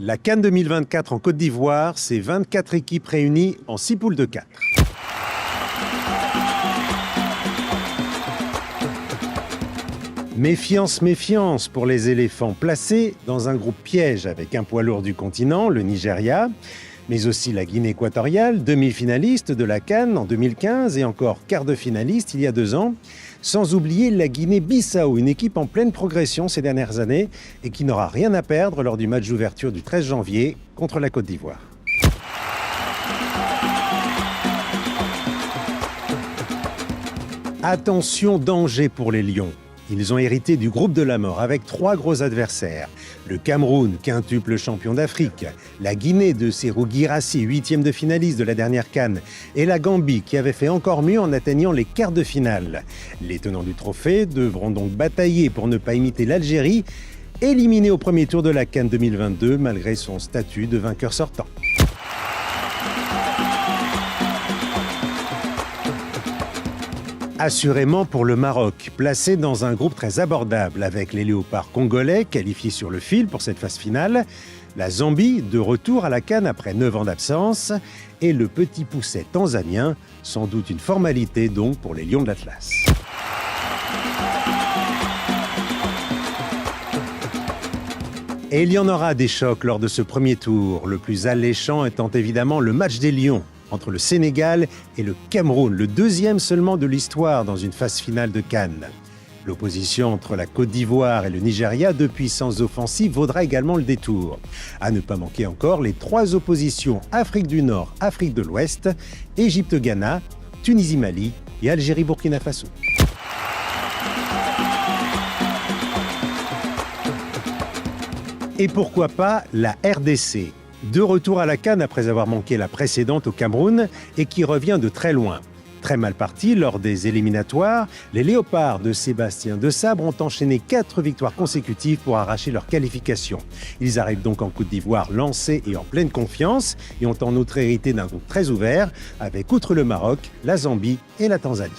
La CAN 2024 en Côte d'Ivoire, c'est 24 équipes réunies en 6 poules de 4. Méfiance, méfiance pour les éléphants placés dans un groupe piège avec un poids lourd du continent, le Nigeria, mais aussi la Guinée équatoriale, demi-finaliste de la CAN en 2015 et encore quart de finaliste il y a 2 ans, sans oublier la Guinée-Bissau, une équipe en pleine progression ces dernières années et qui n'aura rien à perdre lors du match d'ouverture du 13 janvier contre la Côte d'Ivoire. Attention, danger pour les Lions. Ils ont hérité du groupe de la mort avec 3 gros adversaires. Le Cameroun, quintuple champion d'Afrique, la Guinée de Serhou Guirassy, 8e de finaliste de la dernière CAN, et la Gambie qui avait fait encore mieux en atteignant les quarts de finale. Les tenants du trophée devront donc batailler pour ne pas imiter l'Algérie, éliminée au premier tour de la CAN 2022 malgré son statut de vainqueur sortant. Assurément pour le Maroc, placé dans un groupe très abordable avec les léopards congolais qualifiés sur le fil pour cette phase finale, la Zambie de retour à la CAN après 9 ans d'absence et le petit pousset tanzanien, sans doute une formalité donc pour les Lions de l'Atlas. Et il y en aura des chocs lors de ce premier tour, le plus alléchant étant évidemment le match des Lions entre le Sénégal et le Cameroun, le 2e seulement de l'histoire dans une phase finale de CAN. L'opposition entre la Côte d'Ivoire et le Nigeria, 2 puissances offensives, vaudra également le détour. À ne pas manquer encore les 3 oppositions Afrique du Nord, Afrique de l'Ouest, Égypte-Ghana, Tunisie-Mali et Algérie-Burkina Faso. Et pourquoi pas la RDC ? De retour à la CAN après avoir manqué la précédente au Cameroun et qui revient de très loin. Très mal parti lors des éliminatoires, les Léopards de Sébastien Desabre ont enchaîné 4 victoires consécutives pour arracher leur qualification. Ils arrivent donc en Côte d'Ivoire lancés et en pleine confiance et ont en outre hérité d'un groupe très ouvert avec outre le Maroc, la Zambie et la Tanzanie.